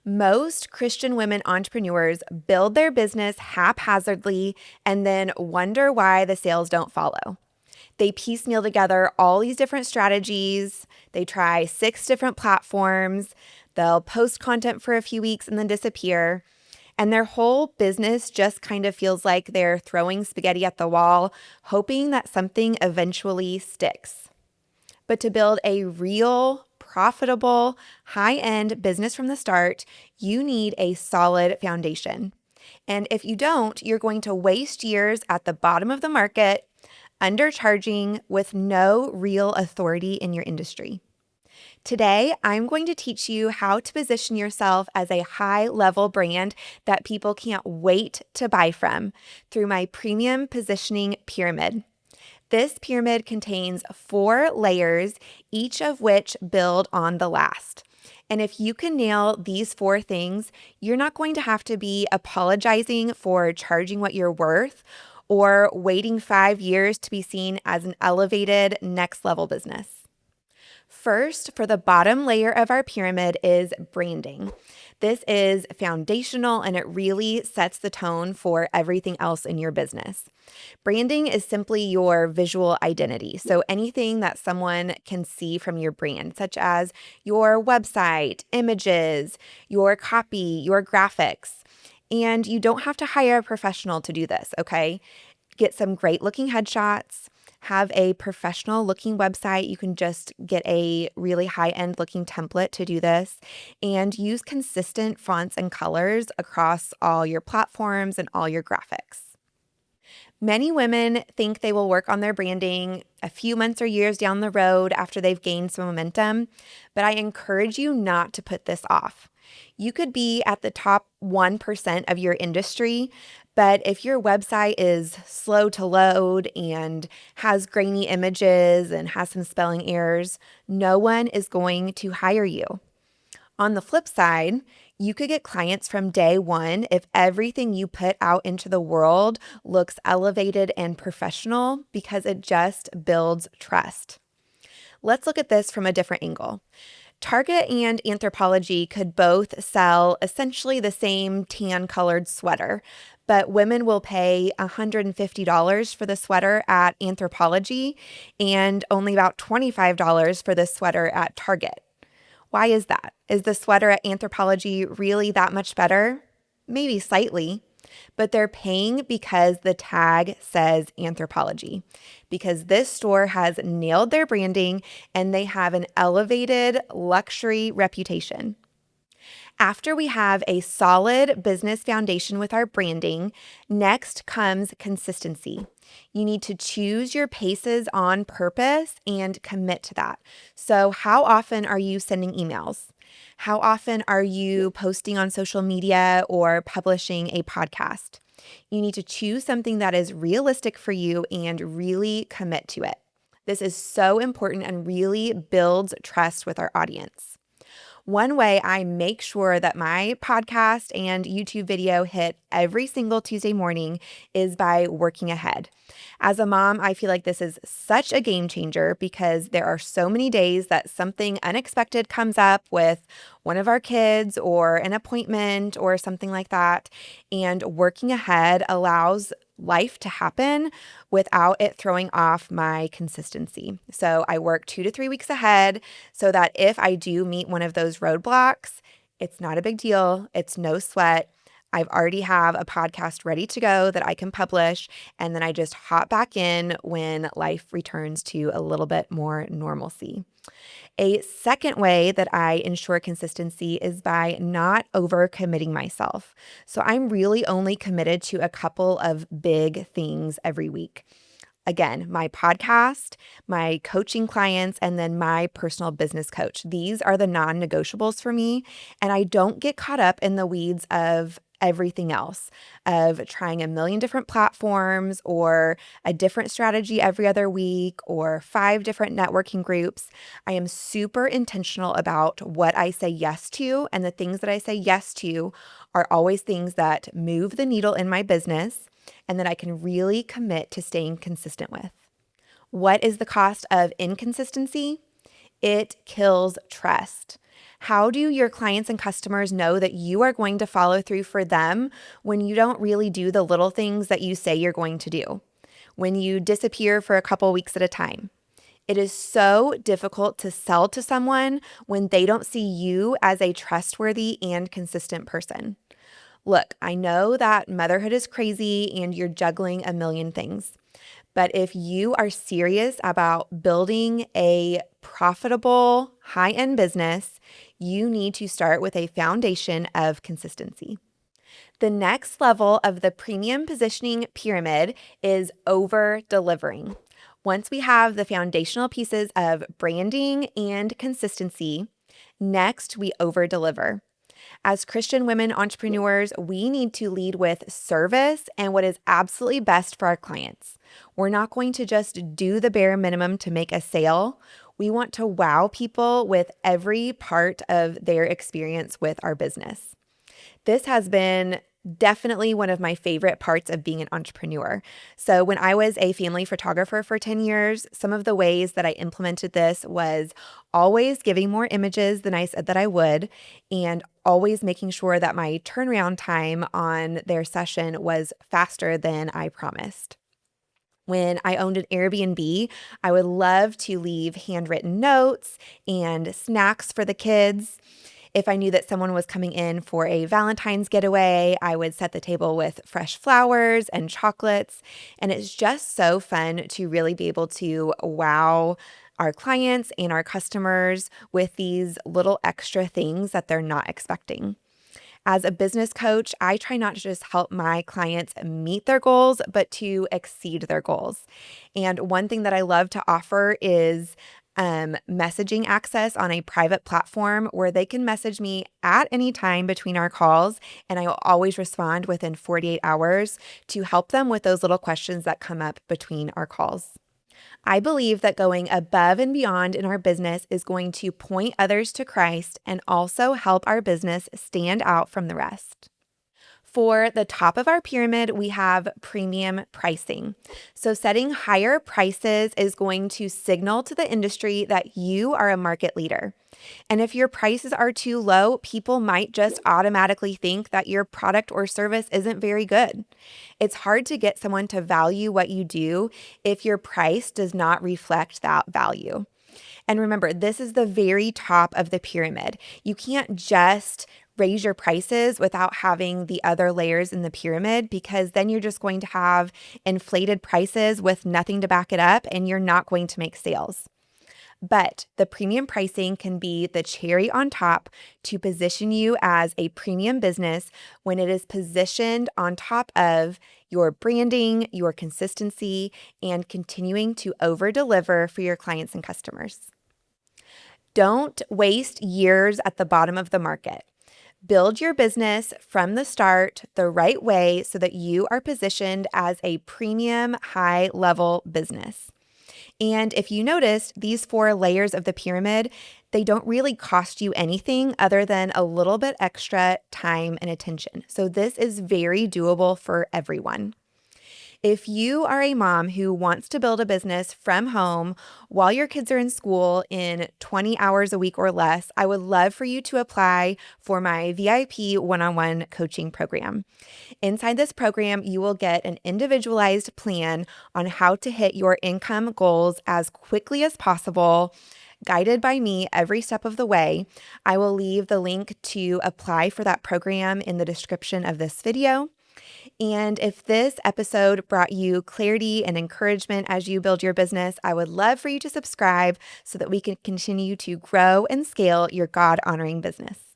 Most Christian women entrepreneurs build their business haphazardly and then wonder why the sales don't follow. They piecemeal together all these different strategies. They try 6 different platforms. They'll post content for a few weeks and then disappear. And their whole business just kind of feels like they're throwing spaghetti at the wall, hoping that something eventually sticks. But to build a real, profitable, high-end business from the start, you need a solid foundation. And if you don't, you're going to waste years at the bottom of the market, undercharging with no real authority in your industry. Today, I'm going to teach you how to position yourself as a high-level brand that people can't wait to buy from through my premium positioning pyramid. This pyramid contains 4 layers, each of which build on the last. And if you can nail these 4 things, you're not going to have to be apologizing for charging what you're worth or waiting 5 years to be seen as an elevated next level business. First, for the bottom layer of our pyramid is branding. This is foundational and it really sets the tone for everything else in your business. Branding is simply your visual identity. So anything that someone can see from your brand, such as your website, images, your copy, your graphics. And you don't have to hire a professional to do this, okay? Get some great looking headshots. Have a professional looking website. You can just get a really high-end looking template to do this and use consistent fonts and colors across all your platforms and all your graphics. Many women think they will work on their branding a few months or years down the road after they've gained some momentum, but I encourage you not to put this off. You could be at the top 1% of your industry, but if your website is slow to load and has grainy images and has some spelling errors, no one is going to hire you. On the flip side, you could get clients from day one if everything you put out into the world looks elevated and professional because it just builds trust. Let's look at this from a different angle. Target and Anthropologie could both sell essentially the same tan-colored sweater, but women will pay $150 for the sweater at Anthropologie and only about $25 for the sweater at Target. Why is that? Is the sweater at Anthropologie really that much better? Maybe slightly, but they're paying because the tag says Anthropologie, because this store has nailed their branding and they have an elevated luxury reputation. After we have a solid business foundation with our branding, next comes consistency. You need to choose your paces on purpose and commit to that. So, how often are you sending emails? How often are you posting on social media or publishing a podcast? You need to choose something that is realistic for you and really commit to it. This is so important and really builds trust with our audience. One way I make sure that my podcast and YouTube video hit every single Tuesday morning is by working ahead. As a mom, I feel like this is such a game changer because there are so many days that something unexpected comes up with one of our kids or an appointment or something like that. And working ahead allows life to happen without it throwing off my consistency. So I work 2 to 3 weeks ahead so that if I do meet one of those roadblocks, it's not a big deal. It's no sweat. I've already have a podcast ready to go that I can publish, and then I just hop back in when life returns to a little bit more normalcy. A second way that I ensure consistency is by not overcommitting myself. So I'm really only committed to a couple of big things every week. Again, my podcast, my coaching clients, and then my personal business coach. These are the non-negotiables for me, and I don't get caught up in the weeds of everything else, of trying a million different platforms or a different strategy every other week or 5 different networking groups. I am super intentional about what I say yes to, and the things that I say yes to are always things that move the needle in my business and that I can really commit to staying consistent with. What is the cost of inconsistency? It kills trust. How do your clients and customers know that you are going to follow through for them when you don't really do the little things that you say you're going to do? When you disappear for a couple weeks at a time? It is so difficult to sell to someone when they don't see you as a trustworthy and consistent person. Look, I know that motherhood is crazy and you're juggling a million things. But if you are serious about building a profitable, high-end business, you need to start with a foundation of consistency. The next level of the premium positioning pyramid is over-delivering. Once we have the foundational pieces of branding and consistency, next we over-deliver. As Christian women entrepreneurs, we need to lead with service and what is absolutely best for our clients. We're not going to just do the bare minimum to make a sale. We want to wow people with every part of their experience with our business. This has been definitely one of my favorite parts of being an entrepreneur. So when I was a family photographer for 10 years, some of the ways that I implemented this was always giving more images than I said that I would, and always making sure that my turnaround time on their session was faster than I promised. When I owned an Airbnb, I would love to leave handwritten notes and snacks for the kids. If I knew that someone was coming in for a Valentine's getaway, I would set the table with fresh flowers and chocolates. And it's just so fun to really be able to wow our clients and our customers with these little extra things that they're not expecting. As a business coach, I try not to just help my clients meet their goals, but to exceed their goals. And one thing that I love to offer is messaging access on a private platform where they can message me at any time between our calls, and I will always respond within 48 hours to help them with those little questions that come up between our calls. I believe that going above and beyond in our business is going to point others to Christ and also help our business stand out from the rest. For the top of our pyramid, we have premium pricing. So setting higher prices is going to signal to the industry that you are a market leader. And if your prices are too low, people might just automatically think that your product or service isn't very good. It's hard to get someone to value what you do if your price does not reflect that value. And remember, this is the very top of the pyramid. You can't just raise your prices without having the other layers in the pyramid, because then you're just going to have inflated prices with nothing to back it up, and you're not going to make sales. But the premium pricing can be the cherry on top to position you as a premium business when it is positioned on top of your branding, your consistency, and continuing to over-deliver for your clients and customers. Don't waste years at the bottom of the market. Build your business from the start the right way so that you are positioned as a premium high-level business. And if you noticed, these 4 layers of the pyramid, they don't really cost you anything other than a little bit extra time and attention. So this is very doable for everyone. If you are a mom who wants to build a business from home while your kids are in school in 20 hours a week or less, I would love for you to apply for my VIP one-on-one coaching program. Inside this program, you will get an individualized plan on how to hit your income goals as quickly as possible, guided by me every step of the way. I will leave the link to apply for that program in the description of this video. And if this episode brought you clarity and encouragement as you build your business, I would love for you to subscribe so that we can continue to grow and scale your God-honoring business.